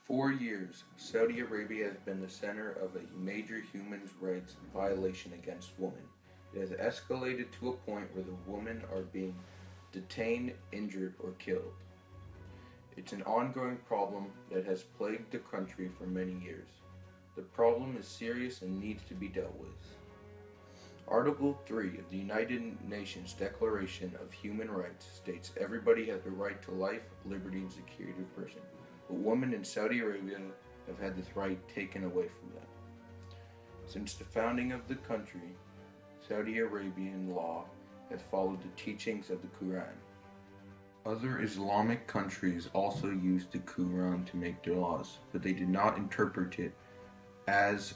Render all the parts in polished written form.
For years, Saudi Arabia has been the center of a major human rights violation against women. It has escalated to a point where the women are being detained, injured, or killed. It's an ongoing problem that has plagued the country for many years. The problem is serious and needs to be dealt with. Article 3 of the United Nations Declaration of Human Rights states everybody has the right to life, liberty, and security of person. But women in Saudi Arabia have had this right taken away from them. Since the founding of the country, Saudi Arabian law has followed the teachings of the Quran. Other Islamic countries also use the Quran to make their laws, but they did not interpret it as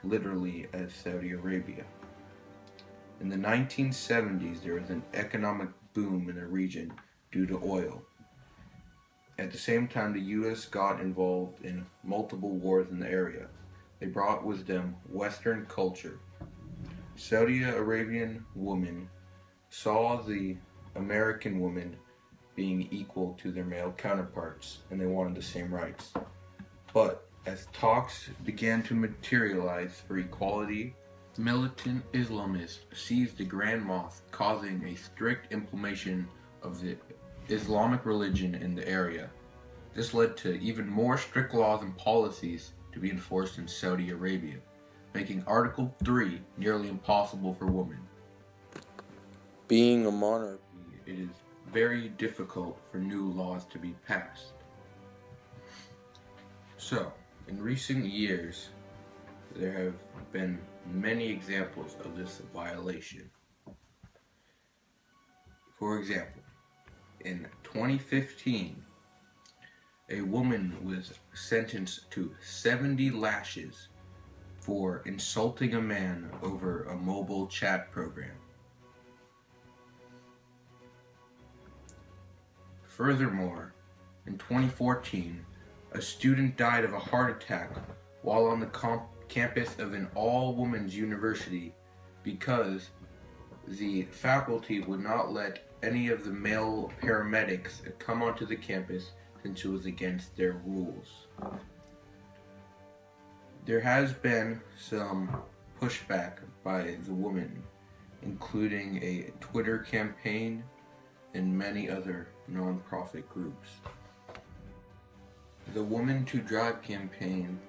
literally as Saudi Arabia. In the 1970s, there was an economic boom in the region due to oil. At the same time, the U.S. got involved in multiple wars in the area. They brought with them Western culture. Saudi Arabian women saw the American women being equal to their male counterparts, and they wanted the same rights. But as talks began to materialize for equality, militant Islamists seized the Grand Mosque, causing a strict implementation of the Islamic religion in the area. This led to even more strict laws and policies to be enforced in Saudi Arabia, making Article 3 nearly impossible for women. Being a monarchy, it is very difficult for new laws to be passed. So, in recent years, there have been many examples of this violation. For example, in 2015, a woman was sentenced to 70 lashes for insulting a man over a mobile chat program. Furthermore, in 2014, a student died of a heart attack while on the campus of an all-women's university because the faculty would not let any of the male paramedics come onto the campus since it was against their rules. There has been some pushback by the women, including a Twitter campaign and many other non-profit groups. The Women to Drive campaign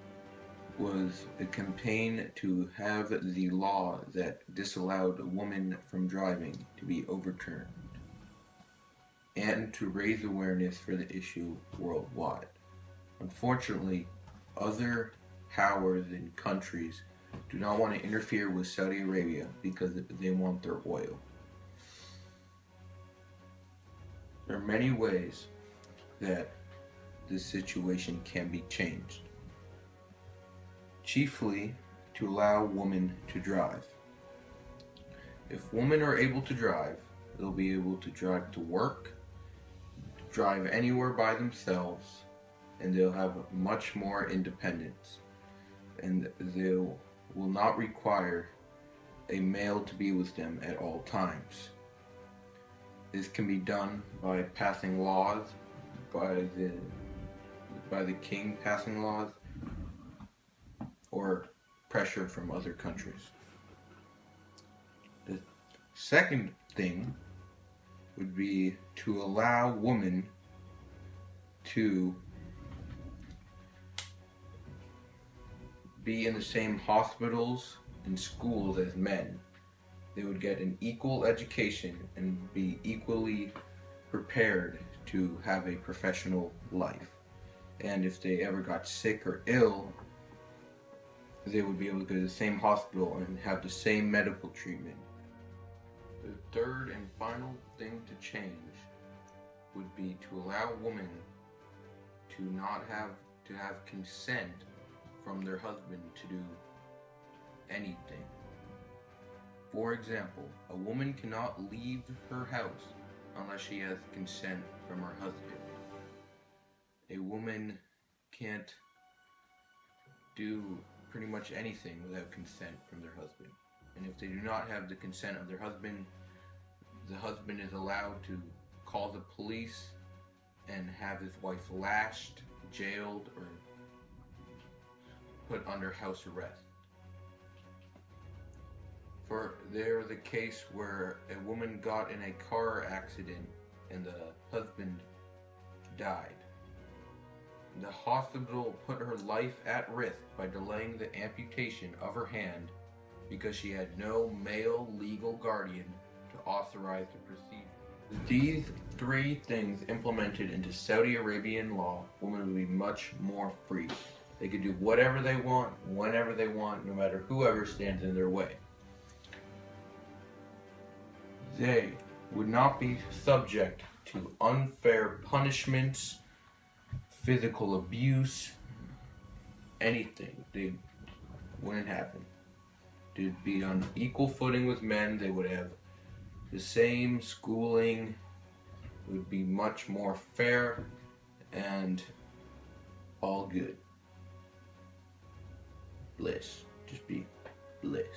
was a campaign to have the law that disallowed a woman from driving to be overturned, and to raise awareness for the issue worldwide. Unfortunately, other powers and countries do not want to interfere with Saudi Arabia because they want their oil. There are many ways that this situation can be changed. Chiefly, to allow women to drive. If women are able to drive, they'll be able to drive to work, drive anywhere by themselves, and they'll have much more independence. And they will not require a male to be with them at all times. This can be done by passing laws, by the king passing laws, or pressure from other countries. The second thing would be to allow women to be in the same hospitals and schools as men. They would get an equal education and be equally prepared to have a professional life. And if they ever got sick or ill, they would be able to go to the same hospital and have the same medical treatment. The third and final thing to change would be to allow women to not have to have consent from their husband to do anything. For example, a woman cannot leave her house unless she has consent from her husband. A woman can't do pretty much anything without consent from their husband. And if they do not have the consent of their husband, the husband is allowed to call the police and have his wife lashed, jailed, or put under house arrest. For there the case where a woman got in a car accident and the husband died. The hospital put her life at risk by delaying the amputation of her hand because she had no male legal guardian to authorize the procedure. With these three things implemented into Saudi Arabian law, women would be much more free. They could do whatever they want, whenever they want, no matter whoever stands in their way. They would not be subject to unfair punishments, physical abuse, anything. They wouldn't happen. They'd be on equal footing with men. They would have the same schooling. It would be much more fair and all good. Bliss. Just be bliss.